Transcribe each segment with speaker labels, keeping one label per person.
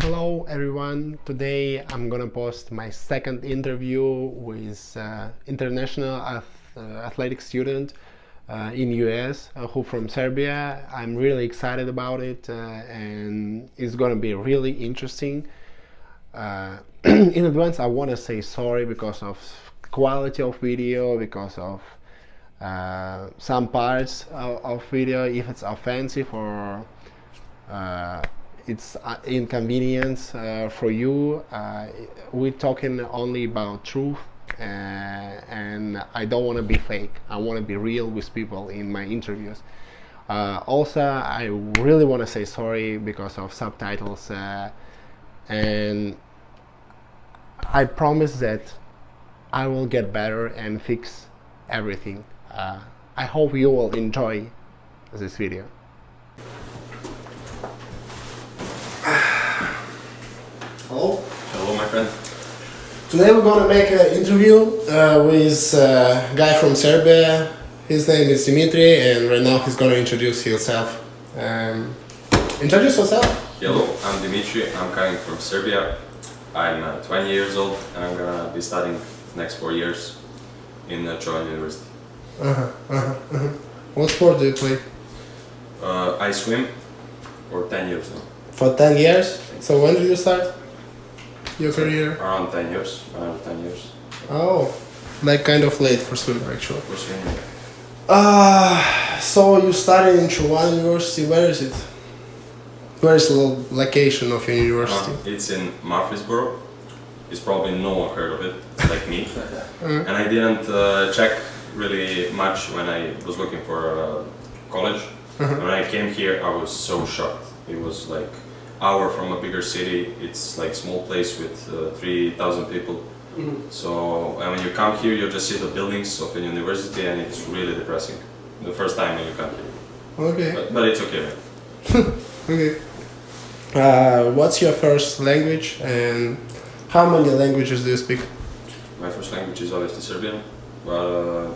Speaker 1: Hello everyone. Today I'm gonna post my second interview with international athletic student in US who from Serbia. I'm really excited about it and it's gonna be really interesting. In advance, I want to say sorry because of quality of video, because of some parts of video if it's offensive or it's inconvenience for you. We're talking only about truth, and I don't want to be fake. I want to be real with people in my interviews. Also, I really want to say sorry because of subtitles, and I promise that I will get better and fix everything. I hope you will enjoy this video. Hello.
Speaker 2: Hello, my friend.
Speaker 1: Today we're gonna make an interview with a guy from Serbia. His name is Dimitri, and right now he's gonna introduce himself. Introduce yourself.
Speaker 2: Hello, I'm Dimitri. I'm coming from Serbia. I'm 20 years old, and I'm gonna be studying the next 4 years in Trojan University.
Speaker 1: What sport do you play?
Speaker 2: I swim for 10 years now.
Speaker 1: For 10 years? So when did you start your career?
Speaker 2: Around 10 years. Around 10 years.
Speaker 1: Oh, like kind of late for swimming actually.
Speaker 2: For swimming.
Speaker 1: So you studied in Trojan University. Where is it? Where is the location of your university?
Speaker 2: It's in Murfreesboro. It's probably no one heard of it, like me. And I didn't check really much when I was looking for college. When I came here, I was so shocked. It was like hour from a bigger city. It's like small place with 3,000 people. So when you come here, you just see the buildings of a university, and it's really depressing. The first time when you come here.
Speaker 1: Okay.
Speaker 2: But it's okay.
Speaker 1: Okay. What's your first language and how many languages do you speak?
Speaker 2: My first language is obviously Serbian.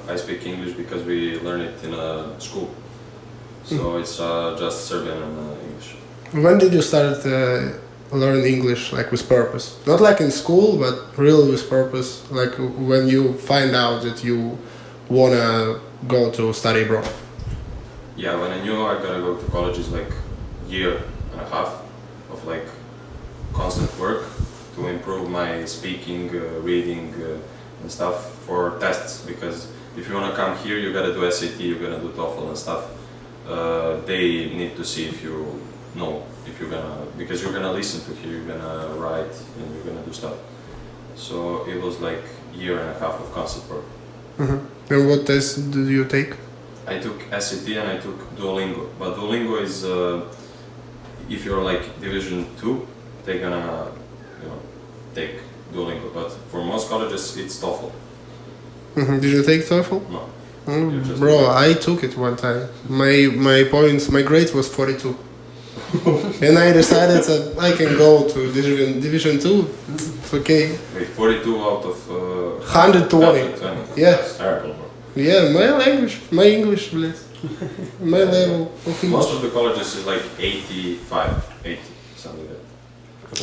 Speaker 2: I speak English because we learn it in a school. So it's just Serbian and English.
Speaker 1: When did you start learn English, like with purpose? Not like in school, but really with purpose, like when you find out that you wanna go to study abroad?
Speaker 2: Yeah, when I knew I gotta go to college is like year and a half of like constant work to improve my speaking, reading and stuff for tests, because if you wanna come here you gotta do SAT, you gotta do TOEFL and stuff. They need to see if you know, if you're gonna, because you're gonna listen to here, you're gonna write and you're gonna do stuff. So it was like year and a half of constant work.
Speaker 1: And what test did you take?
Speaker 2: I took SAT and I took Duolingo, but Duolingo is if you're like Division 2, they're gonna take Duolingo, but for most colleges it's TOEFL.
Speaker 1: Did you take TOEFL?
Speaker 2: No.
Speaker 1: Bro, I took it one time. My points, my grades was 42. And I decided that I can go to Division 2. It's okay.
Speaker 2: Wait, 42 out of
Speaker 1: 120. Yeah.
Speaker 2: That's terrible, bro.
Speaker 1: Yeah, my English, bless. My level of English.
Speaker 2: Most of the colleges is like 85, 80, something like that.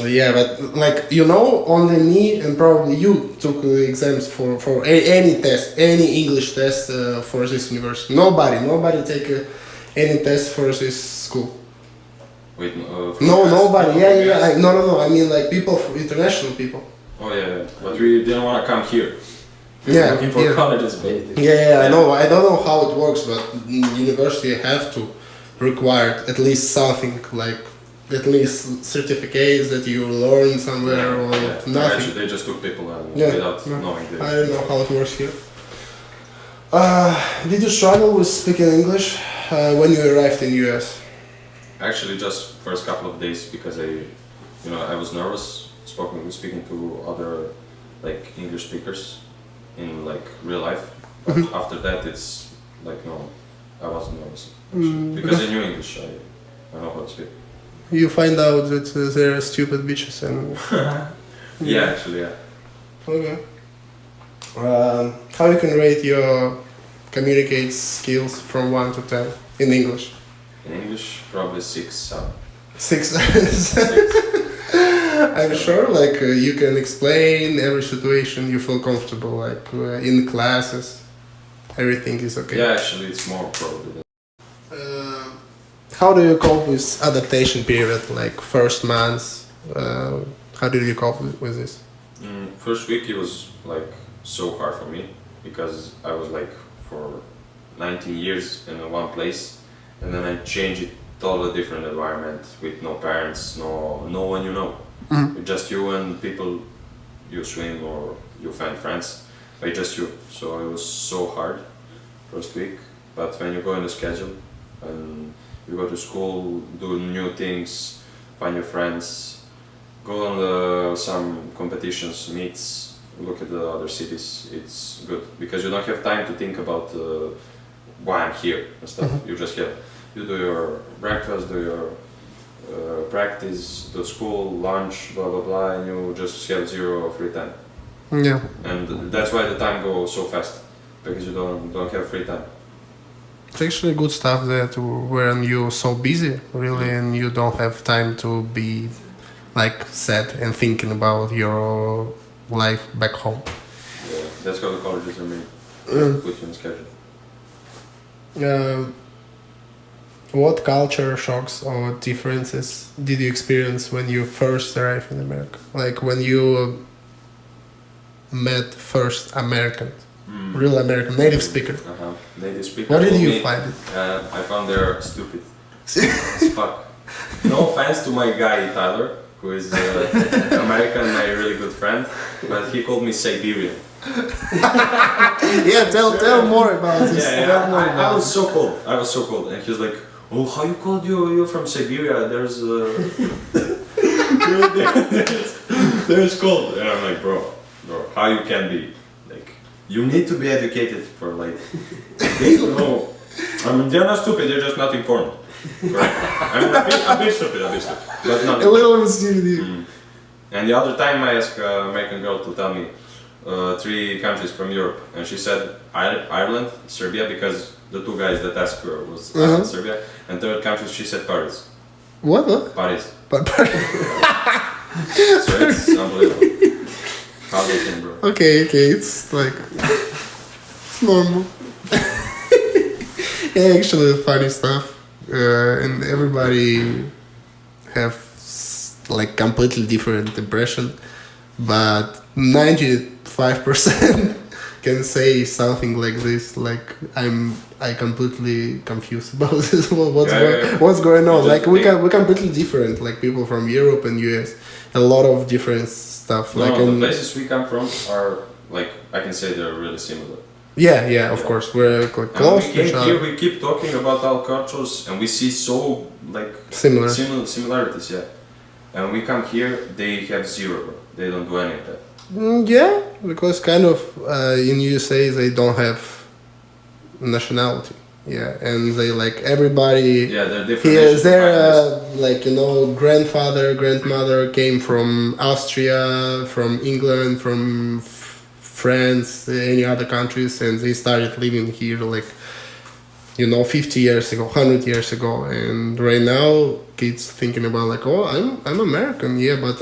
Speaker 1: Yeah, but like only me and probably you took exams for any test, any English test for this university. Nobody take any test for this school.
Speaker 2: Wait,
Speaker 1: No, nobody. Yeah. No. I mean like people, international people.
Speaker 2: Oh yeah, but we didn't want to come here. We were
Speaker 1: Yeah,
Speaker 2: looking for
Speaker 1: yeah.
Speaker 2: colleges, basically.
Speaker 1: Yeah, I know. I don't know how it works, but university have to require at least something like at least certificates that you learn somewhere or nothing.
Speaker 2: Actually, they just took people without knowing this.
Speaker 1: I don't know how it works here. Did you struggle with speaking English when you arrived in US?
Speaker 2: Actually, just first couple of days because I was nervous speaking to other like English speakers in like real life. But after that, it's like no, I wasn't nervous actually, because I knew English. I know how to speak.
Speaker 1: You find out that there are stupid bitches and.
Speaker 2: Yeah, actually, yeah.
Speaker 1: Okay. How you can rate your communicate skills from 1 to 10 in English?
Speaker 2: In English, probably 6, 7.
Speaker 1: 6. I'm sure, like you can explain every situation. You feel comfortable, like in classes, everything is okay.
Speaker 2: Yeah, actually, it's more probably.
Speaker 1: How do you cope with adaptation period, like first months? How did you cope with this?
Speaker 2: First week it was like so hard for me because I was like for 19 years in one place, and then I changed it totally different environment with no parents, no one you know.
Speaker 1: Mm-hmm.
Speaker 2: Just you and people you swim or you find friends, but just you. So it was so hard first week. But when you go in the schedule and you go to school, do new things, find your friends, go on some competitions, meets, look at the other cities. It's good because you don't have time to think about why I'm here and stuff.
Speaker 1: Mm-hmm.
Speaker 2: You do your breakfast, do your practice, do school, lunch, blah blah blah, and you just have zero free time.
Speaker 1: Yeah.
Speaker 2: And that's why the time goes so fast because you don't have free time.
Speaker 1: It's actually good stuff that when you're so busy, really, and you don't have time to be like sad and thinking about your life back home.
Speaker 2: Yeah, that's how the colleges are made. Put you on schedule.
Speaker 1: What culture shocks or differences did you experience when you first arrived in America? Like when you met first American, real American, native speaker.
Speaker 2: Native speaker.
Speaker 1: What did you find it?
Speaker 2: I found they're stupid. As fuck. No offense to my guy Tyler, who is American, my really good friend, but he called me Siberian.
Speaker 1: Yeah, tell more about this.
Speaker 2: I was so cold, and he was like, "Oh, how you called you're from Siberia? There's there's cold." And I'm like, bro, how you can be like? You need to be educated for like. They don't know. I mean, they're not stupid. They're just not informed. Correct? I mean, a bit stupid, but not
Speaker 1: a little bit stupid.
Speaker 2: And the other time I asked an American girl to tell me 3 countries from Europe, and she said Ireland, Serbia, because the 2 guys that asked her was Serbia, and third country she said Paris.
Speaker 1: What?
Speaker 2: Paris.
Speaker 1: Paris.
Speaker 2: So it's unbelievable. How they can, bro.
Speaker 1: Okay, it's like it's normal. Yeah, actually, funny stuff, and everybody have like completely different impression, but 95% can say something like this. Like I completely confused about this. What's going on? Like we're completely different. Like people from Europe and US, a lot of different stuff.
Speaker 2: No,
Speaker 1: like
Speaker 2: the places we come from are like I can say they're really similar.
Speaker 1: Yeah, of course. We're like close to each other.
Speaker 2: Here we keep talking about our cultures and we see so like similarities, yeah. And we come here, they have zero. They don't do any of that.
Speaker 1: Yeah, because kind of in USA they don't have nationality. Yeah, and they like everybody.
Speaker 2: Yeah, they're different.
Speaker 1: Here, their like grandfather, grandmother came from Austria, from England, from France, any other countries, and they started living here like 50 years ago, 100 years ago, and right now kids thinking about like, oh, I'm American, yeah, but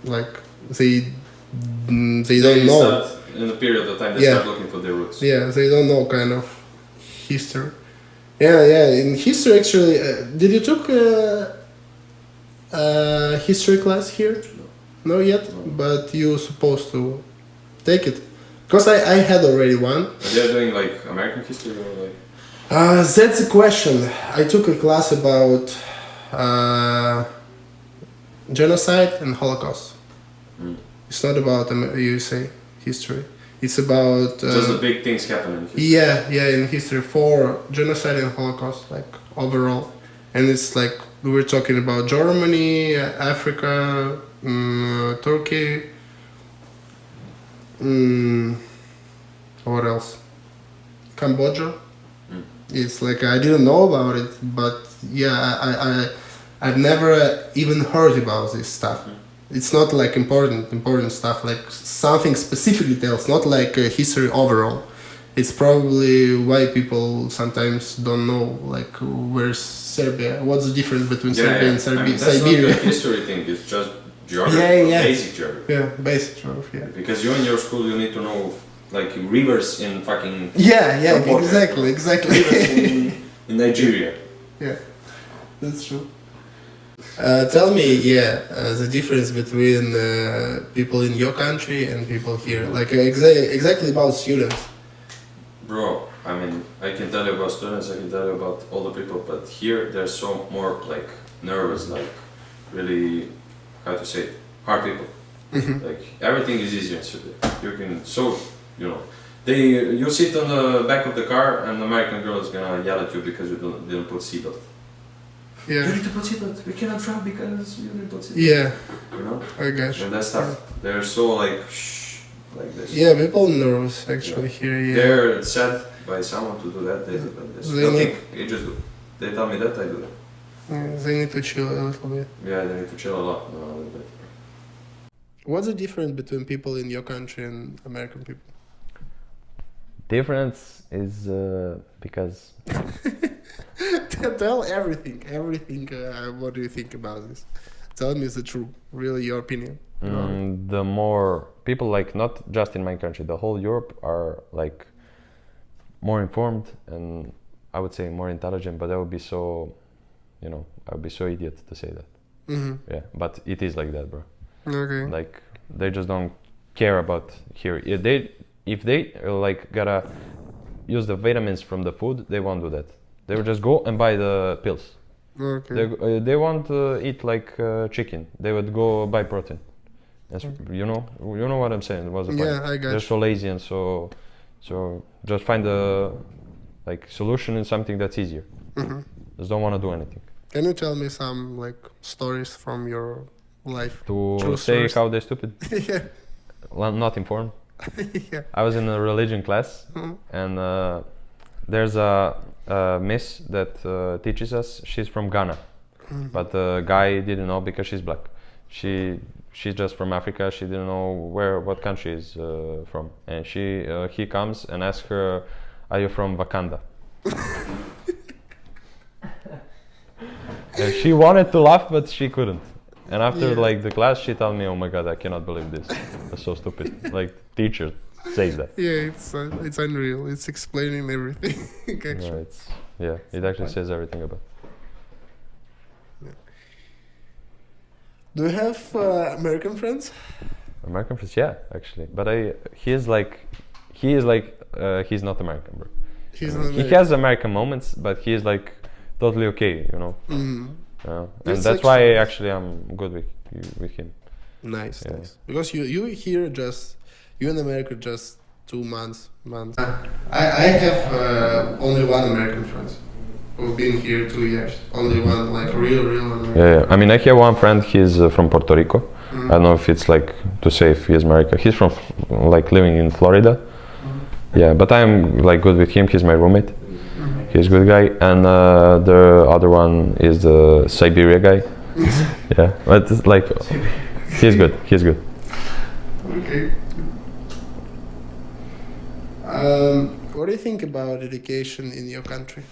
Speaker 1: like they don't know.
Speaker 2: In the period of time they start looking for their roots.
Speaker 1: Yeah, they don't know kind of history. Yeah. In history, actually, did you took history class here? No yet, but you're supposed to take it. Because I had already one.
Speaker 2: They're doing like American history or like?
Speaker 1: That's a question. I took a class about genocide and Holocaust. It's not about USA history. It's about...
Speaker 2: just the big things happen in history.
Speaker 1: Yeah, in history for genocide and Holocaust, like overall. And it's like, we were talking about Germany, Africa, Turkey, what else? Cambodia. It's like, I didn't know about it, but yeah, I've never even heard about this stuff. It's not like important stuff, like something specific details, not like history overall. It's probably why people sometimes don't know, like, where's Serbia, what's the difference between Serbia and
Speaker 2: I mean, that's
Speaker 1: Siberia.
Speaker 2: not a history thing, it's just geography,
Speaker 1: Yeah.
Speaker 2: basic geography.
Speaker 1: Yeah, basic geography. Yeah.
Speaker 2: Because you in your school you need to know like rivers in fucking
Speaker 1: Yeah,
Speaker 2: Cambodia,
Speaker 1: exactly.
Speaker 2: rivers in Nigeria.
Speaker 1: Yeah, that's true. Tell me, the difference between people in your country and people here, like exactly about students.
Speaker 2: Bro, I mean, I can tell you about students, I can tell you about all the people, but here they're so more like nervous, like really, how to say it, hard people. Like everything is easier in Sweden. You can you know, you sit on the back of the car and the American girl is gonna yell at you because you didn't put seatbelt.
Speaker 1: Yeah.
Speaker 2: You need to put seatbelt. We cannot drive because you didn't put seatbelt.
Speaker 1: Yeah,
Speaker 2: You know,
Speaker 1: I got you.
Speaker 2: and that stuff. They're so like shh, like this.
Speaker 1: Yeah, people nervous actually here. Yeah.
Speaker 2: They're said by someone to do that. They do like this.
Speaker 1: They
Speaker 2: Nothing. You just do. They tell me that I do that.
Speaker 1: They need to chill a little bit.
Speaker 2: Yeah, they need to chill a lot. No, a little bit.
Speaker 1: What's the difference between people in your country and American people?
Speaker 3: Difference is because
Speaker 1: Tell everything. What do you think about this? Tell me the truth. Really, your opinion.
Speaker 3: the more people, like not just in my country, the whole Europe are like more informed and I would say more intelligent, but I would be so, I would be so idiot to say that. Yeah, but it is like that, bro.
Speaker 1: Okay.
Speaker 3: Like they just don't care about here. If they like gotta use the vitamins from the food, they won't do that. They will just go and buy the pills.
Speaker 1: Okay.
Speaker 3: They won't eat like chicken. They would go buy protein. That's, you know what I'm saying. What's the point?
Speaker 1: Yeah, I got
Speaker 3: They're
Speaker 1: you.
Speaker 3: so lazy and so just find the like solution in something that's easier. Just don't want to do anything.
Speaker 1: Can you tell me some like stories from your life?
Speaker 3: To
Speaker 1: True
Speaker 3: say
Speaker 1: stories.
Speaker 3: how they're stupid,
Speaker 1: Yeah.
Speaker 3: not informed.
Speaker 1: Yeah.
Speaker 3: I was in a religion class, and there's a miss that teaches us. She's from Ghana, but the guy didn't know because she's black. She's just from Africa. She didn't know what country is from, and he comes and asks her, "Are you from Wakanda?" And she wanted to laugh, but she couldn't. And after
Speaker 1: Yeah.
Speaker 3: like the class, she told me, "Oh my God, I cannot believe this. That's so stupid." Like teacher says that.
Speaker 1: Yeah, it's unreal. It's explaining everything. Actually.
Speaker 3: No, it actually says everything about.
Speaker 1: Do you have American friends?
Speaker 3: American friends, yeah, actually. But he's not American, bro.
Speaker 1: He's not
Speaker 3: He
Speaker 1: American.
Speaker 3: has American moments, but he's like totally okay,
Speaker 1: Mm.
Speaker 3: And
Speaker 1: That's
Speaker 3: that's why
Speaker 1: actually-
Speaker 3: actually I'm good with him.
Speaker 1: Nice,
Speaker 3: Yeah.
Speaker 1: nice. Because you here you in America just 2 months. I have only one American friend who've been here 2 years. Only one, like real American.
Speaker 3: Yeah. I mean, I have one friend. He's from Puerto Rico. I don't know if it's like to say if he's American. He's from like living in Florida. Yeah, but I'm like good with him. He's my roommate. He's a good guy. And the other one is the Siberia guy. Yeah, but it's like he's good. He's good.
Speaker 1: Okay. What do you think about education in your country?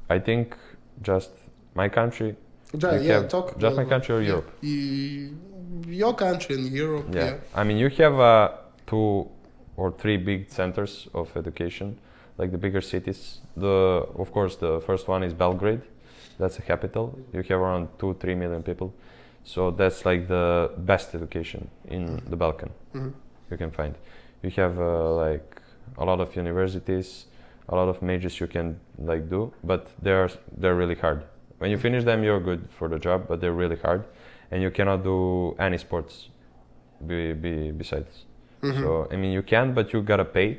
Speaker 3: I think just my country.
Speaker 1: Talk
Speaker 3: Just my
Speaker 1: about-
Speaker 3: country or
Speaker 1: yeah.
Speaker 3: Europe.
Speaker 1: Your country and Europe.
Speaker 3: Yeah. I mean, you have 2 or 3 big centers of education, like the bigger cities. Of course, the first one is Belgrade. That's the capital. You have around 2-3 million people. So that's like the best education in the Balkan you can find. You have like a lot of universities, a lot of majors you can like do, but they're really hard. When you finish them, you're good for the job, but they're really hard, and you cannot do any sports besides. So I mean, you can, but you gotta pay,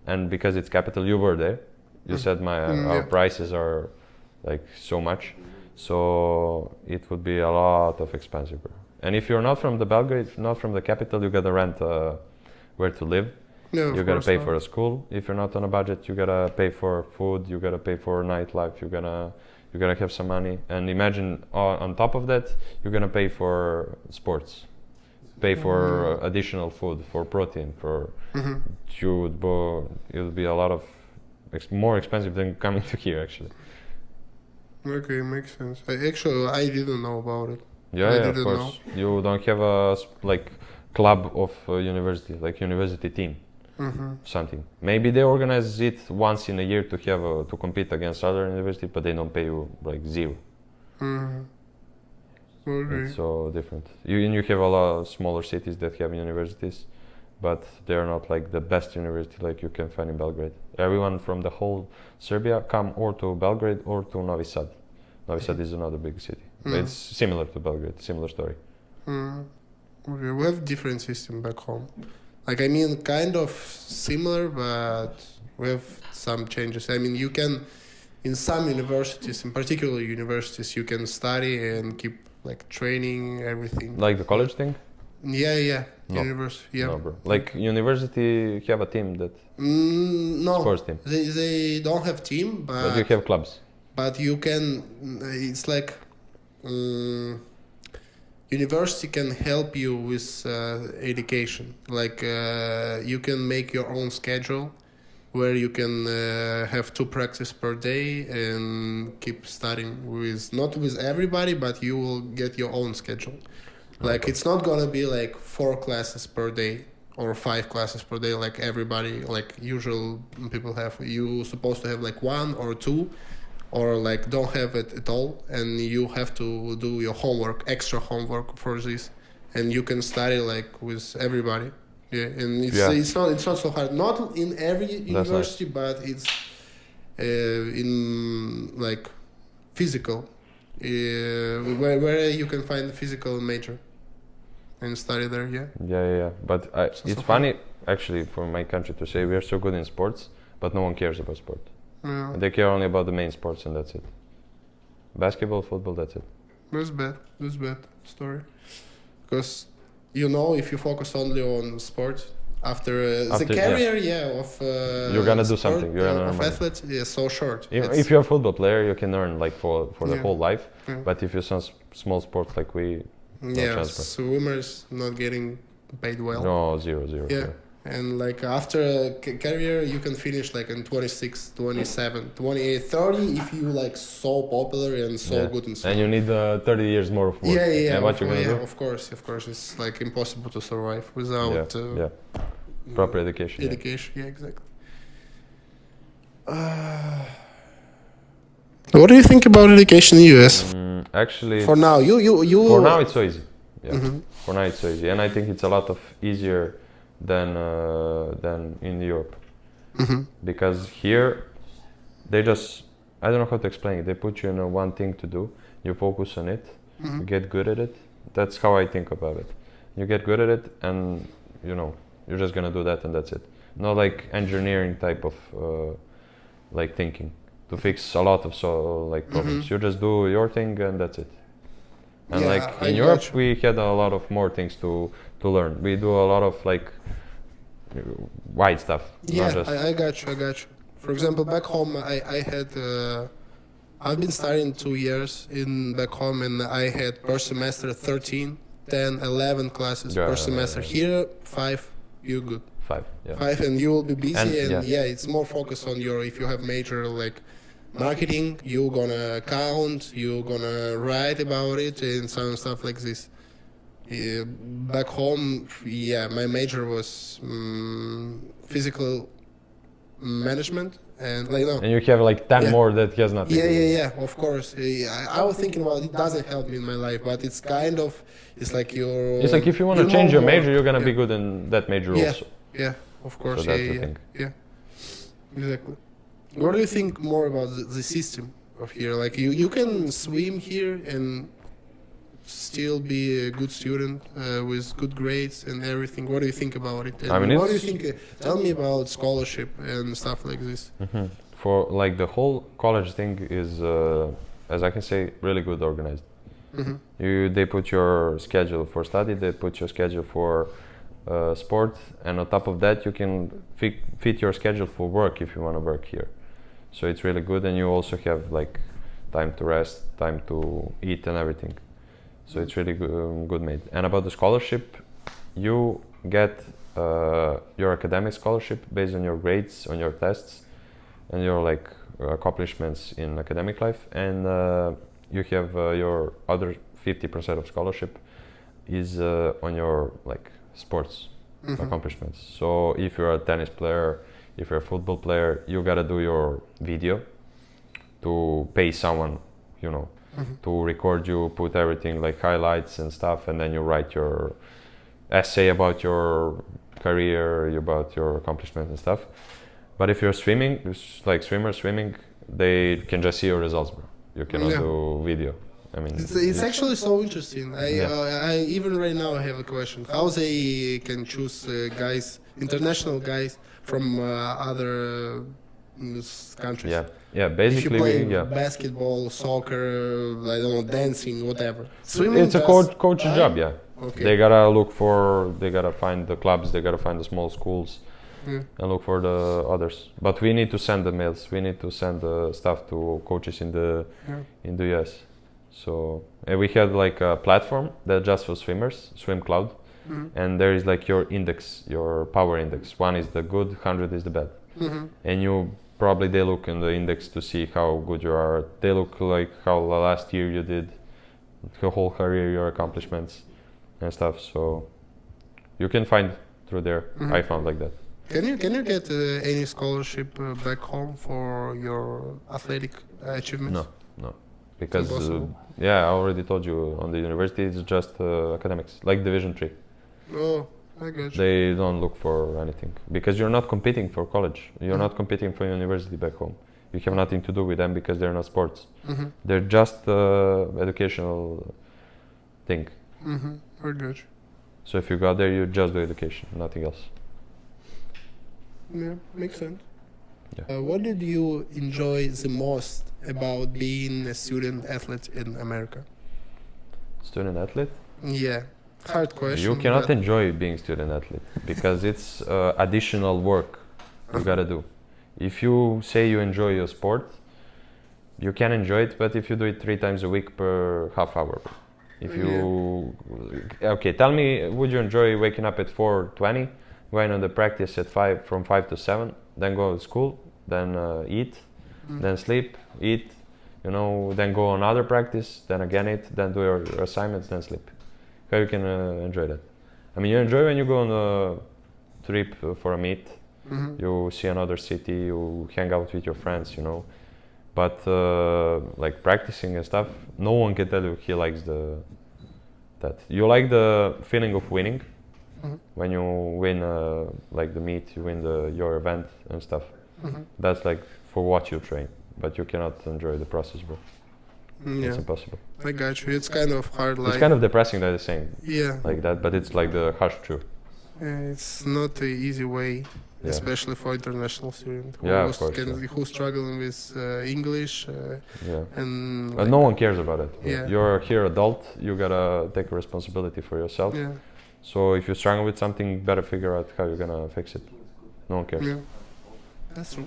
Speaker 3: and because it's capital, you were there. You said our prices are like so much, so it would be a lot of expensive. And if you're not from the Belgrade, not from the capital, you gotta rent where to live.
Speaker 1: Yeah,
Speaker 3: You gotta pay for a school. If you're not on a budget, you gotta pay for food. You gotta pay for nightlife. You gotta have some money. And imagine on top of that, you're gonna pay for sports, pay for additional food, for protein, for it would be a lot of more expensive than coming to here actually.
Speaker 1: Okay, makes sense. I didn't know about it.
Speaker 3: Yeah,
Speaker 4: I
Speaker 3: yeah, of
Speaker 4: didn't
Speaker 3: course. You don't have a like club of university, like university team,
Speaker 4: Mm-hmm.
Speaker 3: something. Maybe they organize it once in a year to have to compete against other university, but they don't pay you like zero.
Speaker 4: Mm-hmm. Okay.
Speaker 3: It's so different. You have a lot of smaller cities that have universities, but they're not like the best university like you can find in Belgrade. Everyone from the whole Serbia come or to Belgrade or to Novi Sad. Novi Sad is another big city.
Speaker 4: Mm.
Speaker 3: It's similar to Belgrade, similar story.
Speaker 4: Mm. Okay. We have different system back home. Like, I mean, kind of similar, but we have some changes. I mean, you can, in some universities, in particular universities, you can study and keep like training, everything.
Speaker 3: Like the college thing?
Speaker 4: Yeah.
Speaker 3: No.
Speaker 4: University, yeah.
Speaker 3: No, bro. Like university have a team that
Speaker 4: No,
Speaker 3: sports team,
Speaker 4: they don't have team,
Speaker 3: but you have clubs.
Speaker 4: but you can. It's like university can help you with education. Like you can make your own schedule, where you can have 2 practice per day and keep studying with not with everybody, but you will get your own schedule. Like it's not gonna be like 4 classes per day or 5 classes per day like everybody like usual people have. You supposed to have like 1 or 2, or like don't have it at all, and you have to do your homework, extra homework for this, and you can study like with everybody. Yeah, and it's not so hard. Not in every university, but it's in like physical, where you can find the physical major and study there. Yeah.
Speaker 3: Yeah. But it's funny actually for my country to say we are so good in sports, but no one cares about sport.
Speaker 4: Yeah.
Speaker 3: They care only about the main sports and that's it. Basketball, football, that's it.
Speaker 4: That's bad. That's bad story. Because if you focus only on sports after the career, of
Speaker 3: you're gonna do
Speaker 4: sport,
Speaker 3: something. You're gonna
Speaker 4: of
Speaker 3: earn
Speaker 4: athletes is so short.
Speaker 3: If you're a football player, you can earn like for the
Speaker 4: Yeah.
Speaker 3: whole life.
Speaker 4: Yeah.
Speaker 3: But if you're some small sports like we, transfer.
Speaker 4: Swimmers not getting paid well.
Speaker 3: no, zero.
Speaker 4: Yeah. And like after a career, you can finish like in 26, 27, 28, 30 if you like so popular and so good in sport.
Speaker 3: And you need 30 years more of work.
Speaker 4: Yeah.
Speaker 3: And what you're gonna do?
Speaker 4: Of course. It's like impossible to survive without
Speaker 3: Proper education.
Speaker 4: Education, yeah, exactly. What do you think about education in the US?
Speaker 3: Actually,
Speaker 4: For now, you.
Speaker 3: for now it's so easy. Yeah.
Speaker 4: Mhm.
Speaker 3: For now it's so easy, and I think it's a lot of easier than in Europe.
Speaker 4: Mhm.
Speaker 3: Because here they just, I don't know how to explain it, they put you in one thing to do, you focus on it, you get good at it. That's how I think about it. You get good at it and you're just gonna do that and that's it. Not like engineering type of like thinking to fix a lot of problems. You just do your thing and that's it. And
Speaker 4: Yeah,
Speaker 3: like
Speaker 4: I
Speaker 3: in Europe
Speaker 4: got
Speaker 3: we had a lot of more things to learn. We do a lot of like wide stuff.
Speaker 4: Yeah,
Speaker 3: not just
Speaker 4: I got you. For example, back home, I had. I've been studying 2 years in back home, and I had per semester 13, 10, 11 classes per semester. Here, 5, you're good.
Speaker 3: 5. Yeah.
Speaker 4: 5, and you will be busy,
Speaker 3: And,
Speaker 4: it's more focused on if you have major like marketing, you're gonna count, you're gonna write about it, and some stuff like this. Back home, my major was physical management, and
Speaker 3: And you have like 10 more that has nothing.
Speaker 4: yeah, of course. I was thinking about it doesn't help me in my life, but it's kind of, it's like you're...
Speaker 3: It's like if you want to change your major, you're gonna be good in that major also.
Speaker 4: Yeah, of course.
Speaker 3: So that's the thing.
Speaker 4: Yeah, exactly. What do you think more about the system of here? Like you can swim here and still be a good student with good grades and everything. What do you think about it? And
Speaker 3: I mean,
Speaker 4: what do you think? Tell me about scholarship and stuff like this.
Speaker 3: For like the whole college thing is, as I can say, really good organized. They put your schedule for study, they put your schedule for sport, and on top of that you can fit your schedule for work if you want to work here. So it's really good, and you also have like time to rest, time to eat and everything. So it's really good made. And about the scholarship, you get your academic scholarship based on your grades, on your tests, and your accomplishments in academic life, and you have your other 50% of scholarship is on your like sports accomplishments. So if you're a tennis player, if you're a football player, you gotta do your video to pay someone, you know, to record you, put everything like highlights and stuff, and then you write your essay about your career, about your accomplishments and stuff. But if you're swimming, like swimming, they can just see your results, bro. You cannot do video. I mean,
Speaker 4: it's actually so interesting. I even right now I have a question. How they can choose guys, international guys from other countries?
Speaker 3: Yeah.
Speaker 4: If you
Speaker 3: Basically,
Speaker 4: play basketball, soccer, I don't know, dancing, whatever. Swimming.
Speaker 3: It's a coach's job. Yeah.
Speaker 4: Okay.
Speaker 3: They gotta find the clubs. They gotta find the small schools. And look for the others. But we need to send the mails. We need to send the stuff to coaches in the US. So we had like a platform that just for swimmers, SwimCloud, and there is like your index, your power index. 1 is the good, 100 is the bad, and they look in the index to see how good you are. They look like how last year you did, the whole career, your accomplishments and stuff. So you can find through there. I found like that.
Speaker 4: Can you get any scholarship back home for your athletic achievements?
Speaker 3: No, because
Speaker 4: impossible.
Speaker 3: I already told you on the university it's just academics, like Division 3.
Speaker 4: Oh, I got you.
Speaker 3: They don't look for anything because you're not competing for college. You're not competing for university back home. You have nothing to do with them because they're not sports. They're just educational thing.
Speaker 4: I got you.
Speaker 3: So if you got there, you just do education, nothing else.
Speaker 4: Yeah, makes sense.
Speaker 3: Yeah.
Speaker 4: What did you enjoy the most about being a student athlete in America?
Speaker 3: Student athlete?
Speaker 4: Yeah, hard question.
Speaker 3: You cannot
Speaker 4: but-
Speaker 3: enjoy being student athlete because it's additional work you gotta do. If you say you enjoy your sport, you can enjoy it, but if you do it 3 times a week per half hour, if you okay, tell me, would you enjoy waking up at 4:20, going on the practice at 5 from 5 to 7, then go to school, then eat, then sleep, eat, then go on other practice, then again eat, then do your assignments, then sleep. How you can enjoy that? I mean, you enjoy when you go on a trip for a meet, you see another city, you hang out with your friends, But like practicing and stuff, no one can tell you he likes that. You like the feeling of winning. When you win like the meet, you win your event and stuff. That's like for what you train, but you cannot enjoy the process, bro. It's impossible.
Speaker 4: I got you. It's kind of hard.
Speaker 3: It's kind of depressing that it's saying like that, but it's like the harsh truth.
Speaker 4: It's not an easy way, especially for international students
Speaker 3: of course,
Speaker 4: who's struggling with English. And
Speaker 3: but no one cares about it.
Speaker 4: Yeah.
Speaker 3: You're here adult, you gotta take responsibility for yourself.
Speaker 4: Yeah.
Speaker 3: So if you struggle with something, you better figure out how you're gonna fix it. No one cares.
Speaker 4: Yeah, that's true.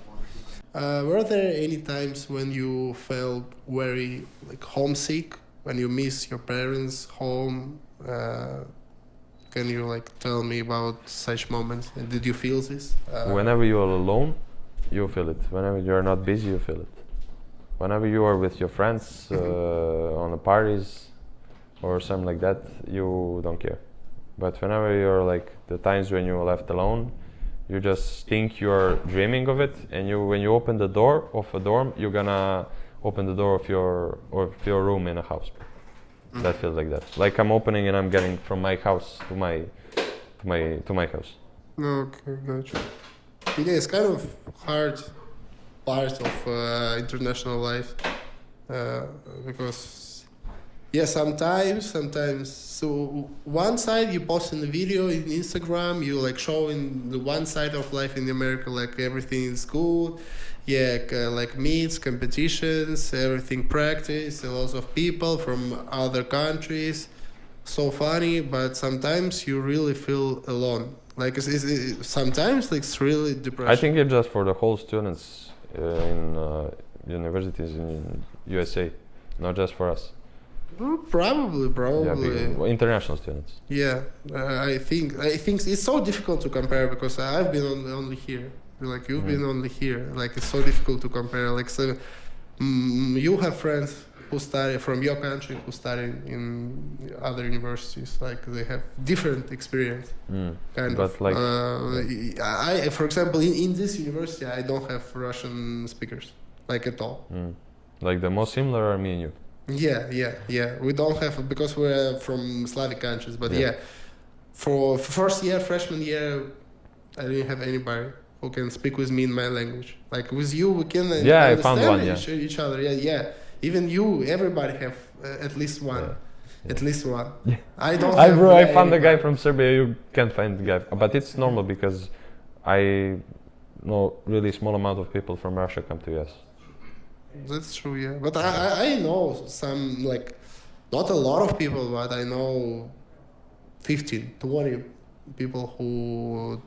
Speaker 4: Were there any times when you felt very homesick, when you miss your parents' home? Can you tell me about such moments? Did you feel this?
Speaker 3: Whenever you are alone, you feel it. Whenever you are not busy, you feel it. Whenever you are with your friends on the parties or something like that, you don't care. But whenever you're the times when you're left alone, you just think you're dreaming of it, and when you open the door of a dorm, you're gonna open the door of your room in a house. That feels like that. Like I'm opening and I'm getting from my house to my house.
Speaker 4: Okay, gotcha. Yeah, it's kind of hard part of international life because. Yeah, sometimes. So one side you post in the video in Instagram, you showing the one side of life in America, everything is good. Yeah, meets, competitions, everything practice, a lot of people from other countries. So funny, but sometimes you really feel alone. Sometimes it's really depressing.
Speaker 3: I think it's just for the whole students in universities in USA, not just for us.
Speaker 4: Probably.
Speaker 3: Yeah, international students.
Speaker 4: Yeah, I think it's so difficult to compare because I've been only here. You've been only here. It's so difficult to compare. You have friends who study from your country who study in other universities. Like they have different experience, kind
Speaker 3: But
Speaker 4: of.
Speaker 3: like-
Speaker 4: I, for example, in this university, I don't have Russian speakers, like at all.
Speaker 3: Like the most similar are me and you.
Speaker 4: Yeah. We don't have because we're from Slavic countries, but
Speaker 3: Yeah.
Speaker 4: yeah, for first year, freshman year, I didn't have anybody who can speak with me in my language. Like with you, we can
Speaker 3: Yeah, I found
Speaker 4: understand
Speaker 3: one,
Speaker 4: each other. Yeah. Even you, everybody have at least one.
Speaker 3: Yeah.
Speaker 4: At least one.
Speaker 3: Yeah.
Speaker 4: I don't.
Speaker 3: I
Speaker 4: have
Speaker 3: found a
Speaker 4: anybody.
Speaker 3: guy from Serbia. You can't find the guy, but it's normal because I know really small amount of people from Russia come to US.
Speaker 4: That's true, yeah. But I know some, like, not a lot of people, but I know 15, 20 people who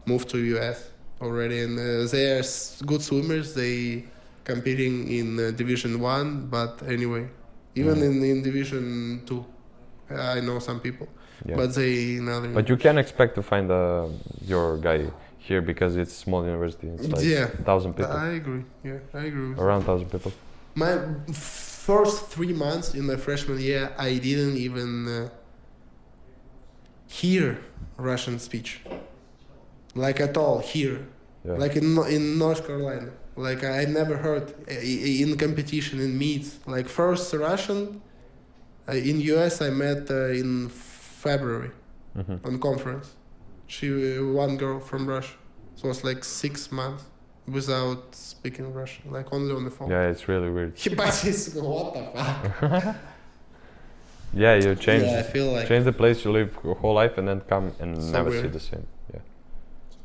Speaker 4: moved to US already. And they are good swimmers. They competing in Division 1, but anyway, even in Division 2, I know some people.
Speaker 3: Yeah.
Speaker 4: But they another.
Speaker 3: But you can expect to find your guy here because it's small university. It's like
Speaker 4: Yeah.
Speaker 3: 1,000 people,
Speaker 4: I agree. Yeah, I agree. With
Speaker 3: around 1,000 people.
Speaker 4: My first 3 months in my freshman year, I didn't even hear Russian speech, like at all here,
Speaker 3: Yeah.
Speaker 4: like in North Carolina. Like I never heard in competition in meets. Like first Russian in US I met in February on conference. She one girl from Russia. So it was like 6 months without speaking Russian, like only on the phone.
Speaker 3: Yeah, it's really weird.
Speaker 4: But it's what the fuck.
Speaker 3: Yeah, you change
Speaker 4: Yeah, I feel like
Speaker 3: change the place you live your whole life and then come and
Speaker 4: So
Speaker 3: never see
Speaker 4: weird.
Speaker 3: the same. Yeah,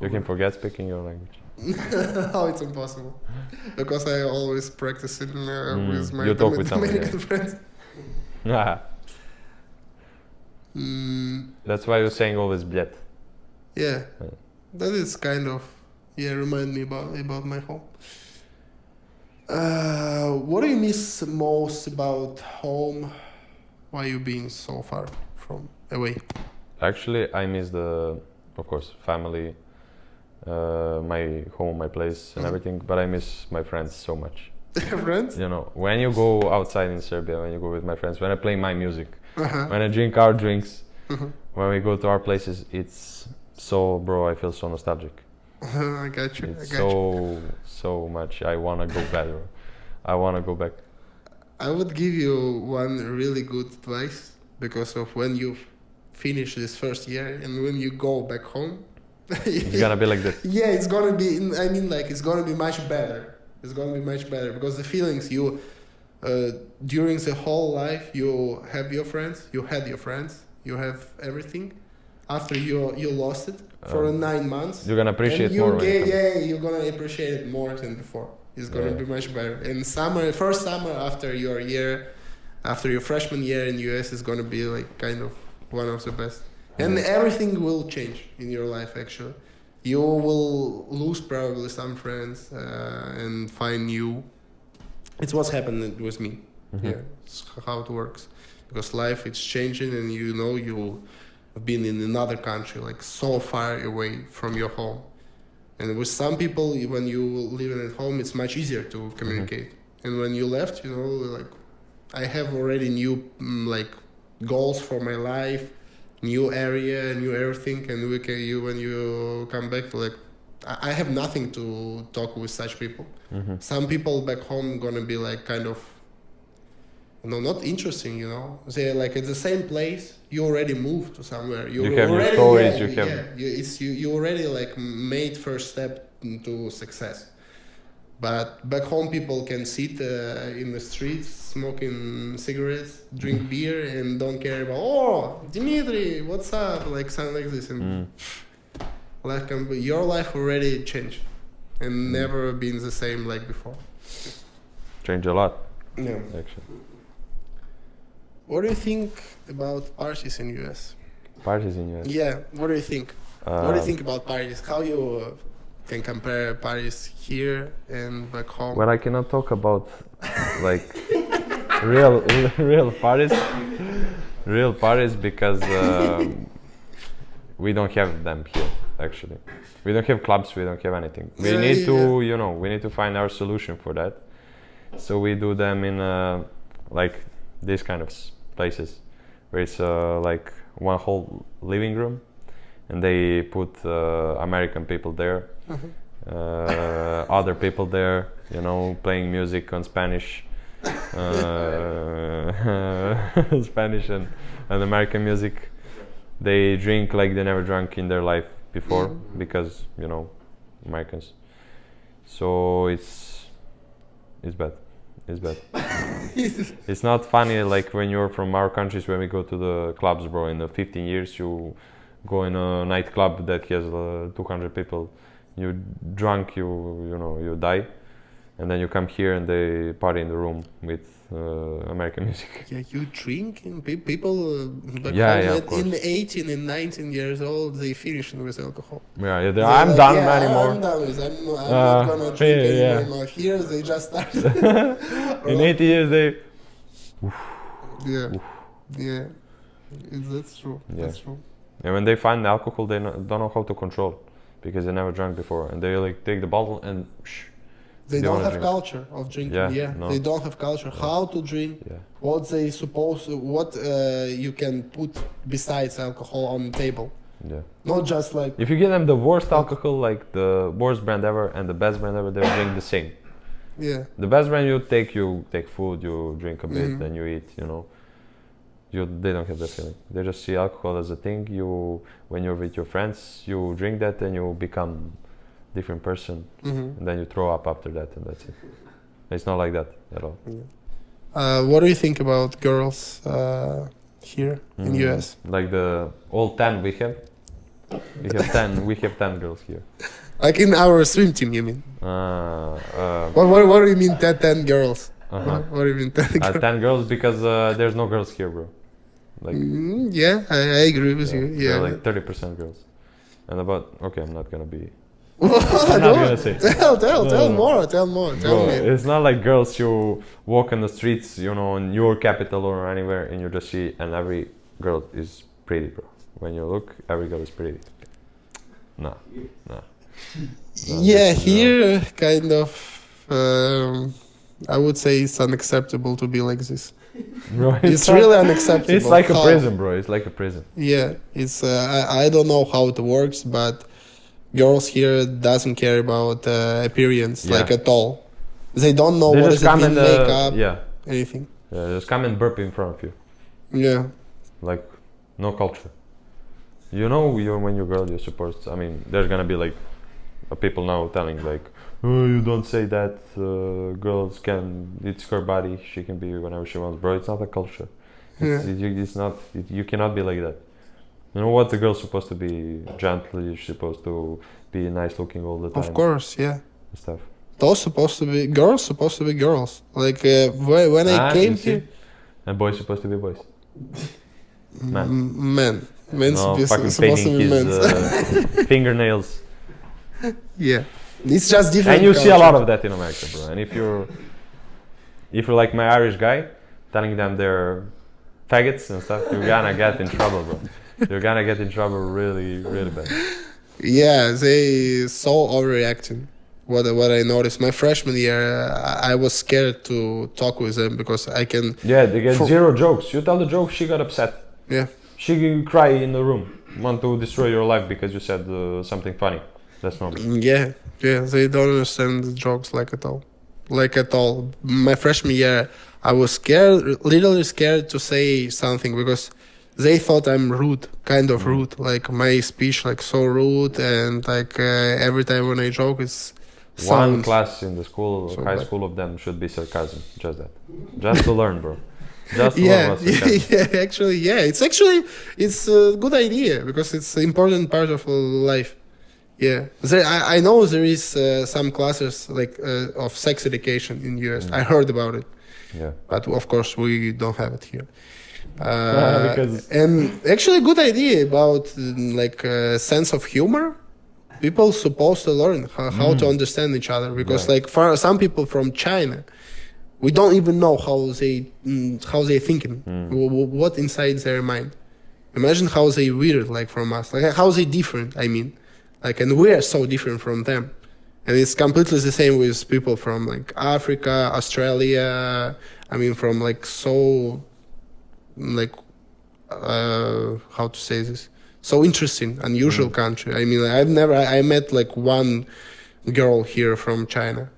Speaker 3: you can forget speaking your language.
Speaker 4: how it's impossible because I always practice it with my
Speaker 3: You talk with somebody,
Speaker 4: Dominican friends.
Speaker 3: That's why you're saying always bled.
Speaker 4: Yeah,
Speaker 3: Yeah.
Speaker 4: that is kind of remind me about my home. What do you miss most about home? Why you being so far from away?
Speaker 3: Actually, I miss of course, family, my home, my place, and everything. But I miss my friends so much.
Speaker 4: Friends?
Speaker 3: You know, when you go outside in Serbia, when you go with my friends, when I play my music,
Speaker 4: Uh-huh.
Speaker 3: when I drink our drinks,
Speaker 4: Mhm.
Speaker 3: when we go to our places, it's so, bro, I feel so nostalgic.
Speaker 4: I got you.
Speaker 3: It's
Speaker 4: I got you.
Speaker 3: so much. I wanna go back. Bro. I wanna go back.
Speaker 4: I would give you one really good advice because of when you finish this first year and when you go back home.
Speaker 3: It's gonna be like this.
Speaker 4: Yeah, it's gonna be. I mean, like it's gonna be much better. It's gonna be much better because the feelings you during the whole life you have your friends, you had your friends, you have everything. After you lost it for 9 months,
Speaker 3: You're gonna appreciate
Speaker 4: and you
Speaker 3: more. when you come.
Speaker 4: yeah, you're gonna appreciate it more than before. It's gonna
Speaker 3: Yeah.
Speaker 4: be much better. And first summer after your year, after your freshman year in US is gonna be like kind of one of the best. And everything will change in your life actually. You will lose probably some friends and find new. It's what's happened with me. Yeah, it's how it works. Because life is changing and you know you've been in another country like so far away from your home. And with some people, when you living at home, it's much easier to communicate. And when you left, you know, like I have already new like goals for my life, new area, new everything. And when you come back to like, I have nothing to talk with such people. Some people back home gonna be like kind of, not interesting, you know. They're like at the same place. You already moved to somewhere.
Speaker 3: You have your
Speaker 4: already,
Speaker 3: stories,
Speaker 4: Yeah,
Speaker 3: you have-
Speaker 4: you already like made first step to success. But back home, people can sit in the streets, smoking cigarettes, drink beer, and don't care about Dimitri, what's up, like something like this. And like your life already changed, and never been the same like before.
Speaker 3: Change a lot,
Speaker 4: Yeah.
Speaker 3: actually.
Speaker 4: What do you think about parties in US?
Speaker 3: Parties in US.
Speaker 4: Yeah, what do you think? What do you think about parties? How you can compare parties here and back home?
Speaker 3: Well, I cannot talk about like real parties because we don't have them here. Actually, we don't have clubs. We don't have anything. We need to, we need to find our solution for that. So we do them in like these kind of places where it's like one whole living room, and they put American people there, other people there, you know, playing music on Spanish, Spanish and American music. They drink like they never drank in their life before because, you know, Americans. So it's bad. It's bad. It's not funny like when you're from our countries, when we go to the clubs, bro. In the 15 years, you go in a nightclub that has 200 people. You drunk, you die, and then you come here and they party in the room with American music.
Speaker 4: Yeah, you drink and people back
Speaker 3: Yeah,
Speaker 4: home
Speaker 3: yeah, of
Speaker 4: at-
Speaker 3: course.
Speaker 4: in 18 and 19 years old, they finish with alcohol.
Speaker 3: Yeah,
Speaker 4: They're
Speaker 3: I'm
Speaker 4: like,
Speaker 3: done
Speaker 4: yeah,
Speaker 3: anymore.
Speaker 4: I'm done with. I'm not gonna drink
Speaker 3: yeah.
Speaker 4: anymore. No, here they just start.
Speaker 3: In 80 years, they.
Speaker 4: Yeah, yeah, that's true.
Speaker 3: Yeah.
Speaker 4: That's true.
Speaker 3: And when they find alcohol, they don't know how to control because they never drank before, and they like take the bottle and.
Speaker 4: They
Speaker 3: They
Speaker 4: don't
Speaker 3: wanna
Speaker 4: have
Speaker 3: drink.
Speaker 4: culture of drinking.
Speaker 3: Yeah,
Speaker 4: Yeah,
Speaker 3: no.
Speaker 4: they don't have culture. How to drink?
Speaker 3: Yeah.
Speaker 4: What they what you can put besides alcohol on the table.
Speaker 3: Yeah.
Speaker 4: Not just like
Speaker 3: If you give them the worst alcohol, like the worst brand ever and the best brand ever, they'll drink the same.
Speaker 4: yeah.
Speaker 3: The best brand you take food, you drink a bit,
Speaker 4: Mhm.
Speaker 3: then you eat. You know. They don't have that feeling. They just see alcohol as a thing. When you're with your friends, you drink that and you become different person,
Speaker 4: hmm
Speaker 3: and then you throw up after that, and that's it. It's not like that at all.
Speaker 4: What do you think about girls here in US?
Speaker 3: Like the all 10 we have. We have 10. We have 10 girls here.
Speaker 4: Like in our swim team, you mean? What do you mean 10 girls?
Speaker 3: Uh-huh.
Speaker 4: What do you mean 10 girls?
Speaker 3: 10 girls because there's no girls here, bro. Like,
Speaker 4: Yeah, I agree with you.
Speaker 3: they're
Speaker 4: Yeah.
Speaker 3: like 30% girls. And okay, I'm not gonna be.
Speaker 4: I'm
Speaker 3: I'm not gonna say.
Speaker 4: Tell
Speaker 3: No.
Speaker 4: more. Tell
Speaker 3: Bro,
Speaker 4: me.
Speaker 3: it's not like girls you walk on the streets, you know, in your capital or anywhere, and you just see, and every girl is pretty, bro. When you look, every girl is pretty. No.
Speaker 4: Yeah,
Speaker 3: that's-
Speaker 4: here kind of. I would say it's unacceptable to be like this.
Speaker 3: Bro,
Speaker 4: It's really unacceptable.
Speaker 3: It's like a
Speaker 4: How-
Speaker 3: prison, bro. It's like a prison.
Speaker 4: Yeah, it's. I don't know how it works, but girls here doesn't care about appearance
Speaker 3: Yeah.
Speaker 4: like at all. They don't know
Speaker 3: They
Speaker 4: what
Speaker 3: just
Speaker 4: does it
Speaker 3: come
Speaker 4: mean,
Speaker 3: and
Speaker 4: makeup,
Speaker 3: yeah,
Speaker 4: anything.
Speaker 3: just come and burp in front of you.
Speaker 4: Yeah,
Speaker 3: Like no culture. You know, when you're girl, you're supposed to, I mean, there's gonna be like people now telling like, oh, you don't say that. Girls can. It's her body. She can be whenever she wants, bro. It's not a culture. It's not. You cannot be like that. You know what? The girl's supposed to be gentle. She's supposed to be nice looking all the time.
Speaker 4: of course. Yeah,
Speaker 3: And stuff.
Speaker 4: those supposed to be girls. Supposed to be girls. Like when I came
Speaker 3: you see?
Speaker 4: here,
Speaker 3: And boys supposed to be boys. Man.
Speaker 4: men. Men's
Speaker 3: No, fucking
Speaker 4: supposed to
Speaker 3: painting
Speaker 4: be
Speaker 3: his
Speaker 4: men.
Speaker 3: fingernails.
Speaker 4: Yeah, it's just different.
Speaker 3: And you see a lot
Speaker 4: culture.
Speaker 3: of that in America, bro. And if you're like my Irish guy, telling them they're faggots and stuff, you're gonna get in trouble, bro. You're gonna get in trouble really, really bad.
Speaker 4: Yeah, they so overreacting. What I noticed, my freshman year, I was scared to talk with them because I can.
Speaker 3: Yeah, they get
Speaker 4: For-
Speaker 3: zero jokes. You tell the joke, she got upset.
Speaker 4: Yeah,
Speaker 3: She can cry in the room, want to destroy your life because you said something funny. That's normal.
Speaker 4: yeah. They don't understand the jokes like at all. My freshman year, I was scared, literally scared to say something because they thought I'm rude, kind of rude. Like my speech, like so rude, and like every time when I joke, it's
Speaker 3: One
Speaker 4: sounds.
Speaker 3: class in the school,
Speaker 4: So
Speaker 3: high
Speaker 4: bad.
Speaker 3: school of them should be sarcasm. Just that. Just to learn, bro. Just to learn
Speaker 4: Yeah,
Speaker 3: what's sarcasm.
Speaker 4: yeah, it's a good idea because it's an important part of life. Yeah, I know there is some classes like of sex education in US. I heard about it,
Speaker 3: Yeah.
Speaker 4: but of course we don't have it here.
Speaker 3: Because-
Speaker 4: And actually, good idea about like sense of humor. People supposed to learn how to understand each other because
Speaker 3: Yeah.
Speaker 4: like for some people from China, we don't even know how they thinking, what inside their mind. Imagine how they weird like from us, like how they different. I mean, like, and we are so different from them. And it's completely the same with people from like Africa, Australia. I mean, from like so, like, how to say this? So interesting, unusual country. I mean, I met like one girl here from China.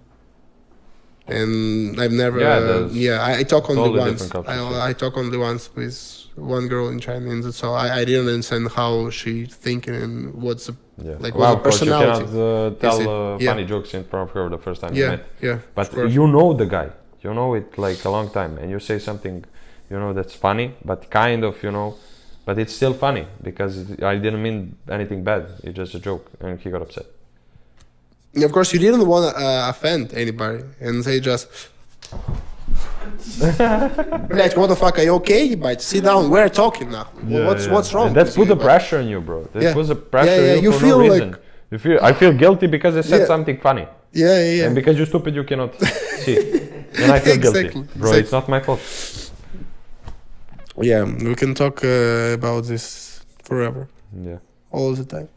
Speaker 4: And I've never, I talk only
Speaker 3: totally
Speaker 4: once.
Speaker 3: different cultures,
Speaker 4: I talk only once with one girl in China, and so I didn't understand how she thinking and what's the, like
Speaker 3: well,
Speaker 4: what's the
Speaker 3: of course,
Speaker 4: personality.
Speaker 3: you cannot tell
Speaker 4: Yeah.
Speaker 3: funny jokes in front of her the first time you
Speaker 4: Yeah,
Speaker 3: met.
Speaker 4: yeah.
Speaker 3: But
Speaker 4: of course.
Speaker 3: you know the guy. You know it like a long time, and you say something, you know, that's funny, but kind of, you know, but it's still funny because I didn't mean anything bad. It's just a joke, and he got upset.
Speaker 4: Of course, you didn't want to offend anybody, and they just. Блять, what the fuck? Are you okay? But sit down. We're talking now. What's wrong?
Speaker 3: And that's put
Speaker 4: with
Speaker 3: the
Speaker 4: you?
Speaker 3: pressure on you, bro. That
Speaker 4: Yeah.
Speaker 3: puts the pressure
Speaker 4: Yeah,
Speaker 3: on
Speaker 4: you
Speaker 3: for
Speaker 4: feel
Speaker 3: no
Speaker 4: like-
Speaker 3: reason. You feel. I feel guilty because I said
Speaker 4: Yeah.
Speaker 3: something funny,
Speaker 4: Yeah.
Speaker 3: and because you're stupid, you cannot see. And I feel
Speaker 4: Exactly,
Speaker 3: guilty, bro.
Speaker 4: exactly.
Speaker 3: It's not my fault.
Speaker 4: Yeah, we can talk about this forever,
Speaker 3: Yeah.
Speaker 4: all the time.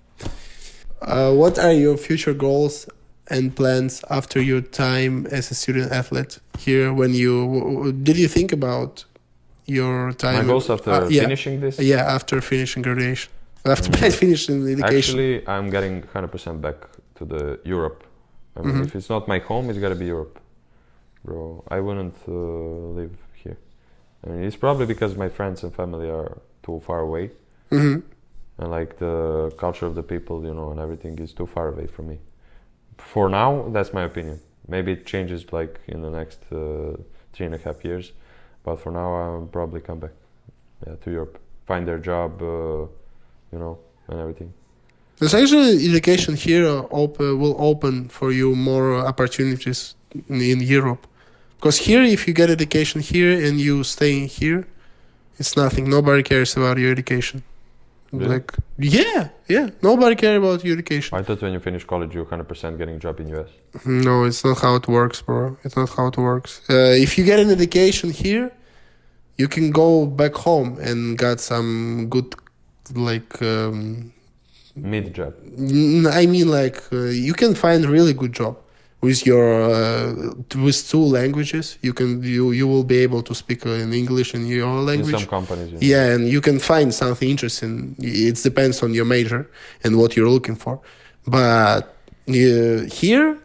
Speaker 4: What are your future goals and plans after your time as a student athlete here? When did you think about your time?
Speaker 3: My goals after
Speaker 4: yeah.
Speaker 3: finishing this.
Speaker 4: Yeah, after finishing graduation, after finishing education.
Speaker 3: Actually, I'm getting 100% back to the Europe. I mean, if it's not my home, it's gotta be Europe, bro. I wouldn't live here. I mean, it's probably because my friends and family are too far away,
Speaker 4: Mm-hmm.
Speaker 3: and like the culture of the people, you know, and everything is too far away from me. For now, that's my opinion. Maybe it changes like in the next 3.5 years, but for now, I'll probably come back, to Europe, find their job, you know, and everything.
Speaker 4: There's actually education here will open for you more opportunities in Europe. Because here, if you get education here and you stay here, it's nothing. Nobody cares about your education.
Speaker 3: Really?
Speaker 4: Like, yeah. Nobody cares about your education.
Speaker 3: I thought when you finish college, you're 100% getting a job in US.
Speaker 4: No, it's not how it works, bro. It's not how it works. If you get an education here, you can go back home and get some good, like...
Speaker 3: Mid job.
Speaker 4: I mean, like you can find really good job with your with 2 languages. You will be able to speak in English and your
Speaker 3: In
Speaker 4: language.
Speaker 3: some companies, you know.
Speaker 4: Yeah, and you can find something interesting. It depends on your major and what you're looking for. But here,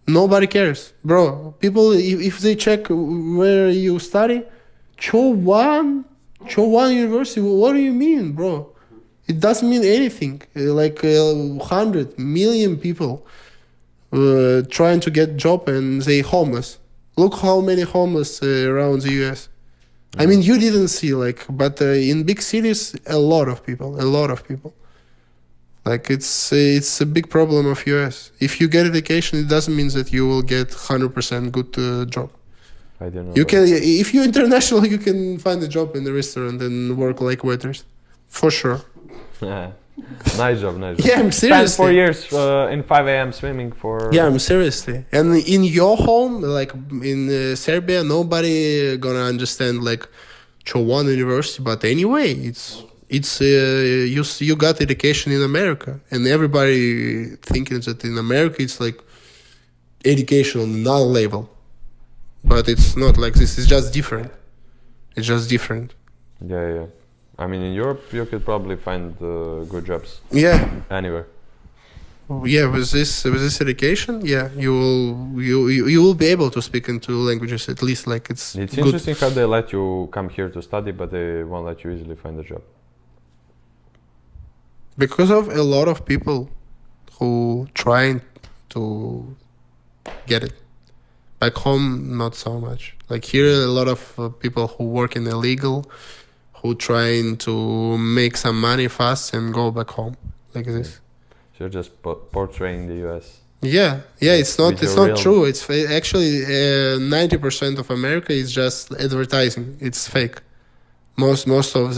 Speaker 4: nobody cares, bro. People, if they check where you study, Chowan University. What do you mean, bro? It doesn't mean anything. Like 100 million people trying to get job and they homeless. Look how many homeless around the US. I mean, you didn't see but in big cities, a lot of people. Like it's a big problem of US. If you get education, it doesn't mean that you will get 100% good job.
Speaker 3: I don't know.
Speaker 4: You can, if you're international, you can find a job in the restaurant and work like waiters, for sure.
Speaker 3: Nice job.
Speaker 4: Yeah, I'm
Speaker 3: Spent 4
Speaker 4: seriously.
Speaker 3: years in 5 a.m. swimming for.
Speaker 4: Yeah, I'm seriously. And in your home, like in Serbia, nobody gonna understand like Chowan University. But anyway, it's you got education in America, and everybody thinking that in America it's like education on another level. But it's not like this. It's just different. It's just different.
Speaker 3: Yeah. I mean, in Europe, you could probably find good jobs
Speaker 4: Yeah.
Speaker 3: anywhere.
Speaker 4: Yeah, with this education, yeah, you will be able to speak in 2 languages at least. Like it's
Speaker 3: It's
Speaker 4: good.
Speaker 3: interesting how they let you come here to study, but they won't let you easily find a job.
Speaker 4: Because of a lot of people who trying to get it. Back home, not so much. Like here, a lot of people who work in illegal, who trying to make some money fast and go back home like this.
Speaker 3: So you're just portraying the US.
Speaker 4: Yeah, it's not
Speaker 3: With your real-
Speaker 4: true. It's actually 90% of America is just advertising. It's fake. Most of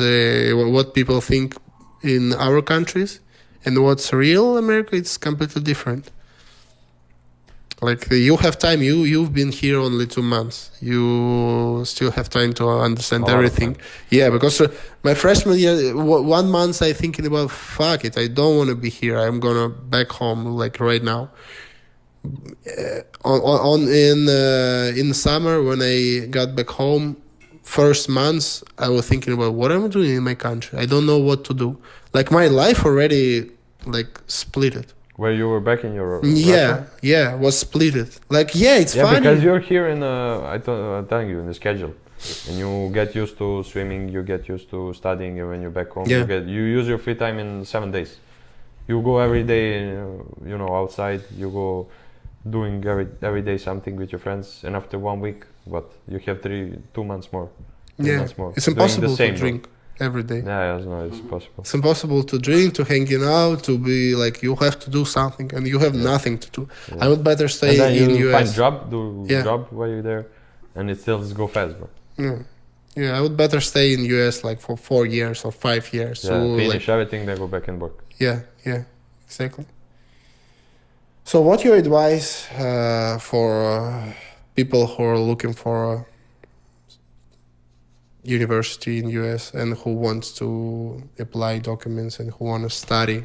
Speaker 4: what people think in our countries and what's real America, it's completely different. Like you have time. You've been here only 2 months. You still have time to understand
Speaker 3: A lot of
Speaker 4: everything.
Speaker 3: time.
Speaker 4: Yeah, because my freshman year, 1 month, I thinking about fuck it. I don't want to be here. I'm gonna back home like right now. In summer when I got back home, first months I was thinking about what I'm doing in my country. I don't know what to do. Like my life already like split it.
Speaker 3: Where you were back in your
Speaker 4: Yeah,
Speaker 3: Russia?
Speaker 4: yeah, was split it. Like yeah, it's
Speaker 3: Yeah,
Speaker 4: funny.
Speaker 3: because you're here in I'm telling you in the schedule, and you get used to swimming, you get used to studying, and when you're back home,
Speaker 4: Yeah.
Speaker 3: you use your free time in 7 days. You go every day, outside. You go doing every day something with your friends, and after 1 week, what you have 2 months more. 3
Speaker 4: Yeah,
Speaker 3: months more.
Speaker 4: it's
Speaker 3: doing the
Speaker 4: impossible to
Speaker 3: same,
Speaker 4: drink every day.
Speaker 3: Yeah, no, it's possible.
Speaker 4: It's impossible to drink, to hanging out, to be like you have to do something, and you have nothing to do.
Speaker 3: Yeah.
Speaker 4: I would better
Speaker 3: And
Speaker 4: stay
Speaker 3: then
Speaker 4: in
Speaker 3: you
Speaker 4: US.
Speaker 3: find do
Speaker 4: Yeah.
Speaker 3: job while you're there, and it still go fast, bro.
Speaker 4: Yeah. Yeah, I would better stay in US like for 4 years or 5 years.
Speaker 3: Yeah,
Speaker 4: So
Speaker 3: finish
Speaker 4: like,
Speaker 3: everything, then go back and work.
Speaker 4: yeah, exactly. So, what your advice for people who are looking for a university in US and who wants to apply documents and who want to study?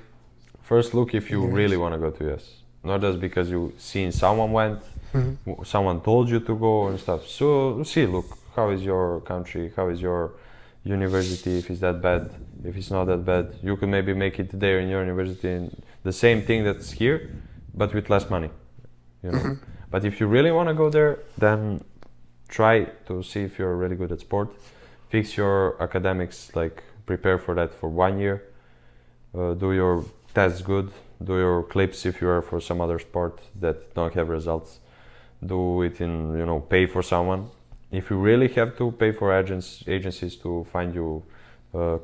Speaker 3: First, look if you
Speaker 4: Yes.
Speaker 3: really want to go to US, not just because you seen someone went,
Speaker 4: Mhm.
Speaker 3: someone told you to go and stuff. So see, look, how is your country? How is your university? If it's that bad, if it's not that bad, you could maybe make it there in your university and the same thing that's here, but with less money. But if you really want to go there, then try to see if you're really good at sport. Fix your academics, like prepare for that for 1 year. Do your tests good. Do your clips if you are for some other sport that don't have results. Do it in, pay for someone. If you really have to, pay for agencies to find you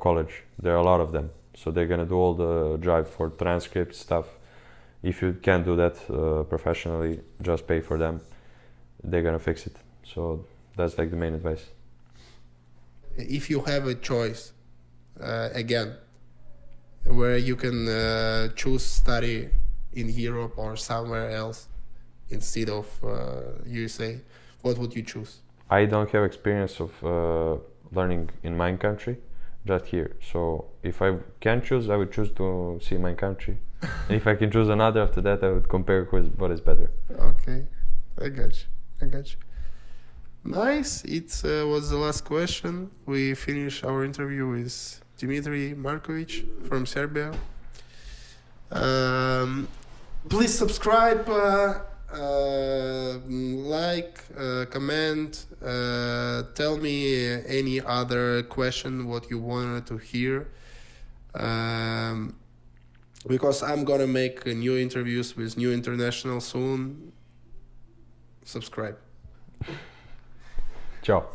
Speaker 3: college. There are a lot of them. So they're gonna do all the drive for transcript stuff. If you can't do that professionally, just pay for them. They're gonna fix it. So that's like the main advice.
Speaker 4: If you have a choice, again, where you can choose study in Europe or somewhere else instead of USA, what would you choose?
Speaker 3: I don't have experience of learning in my country, just here. So if I can choose, I would choose to see my country. If I can choose another after that, I would compare what is better.
Speaker 4: Okay, I got you. Nice. It was the last question. We finished our interview with Dimitri Markovic from Serbia. Please subscribe, like, comment, tell me any other question what you wanted to hear. Because I'm gonna make new interviews with new international soon. Subscribe.
Speaker 3: Ciao.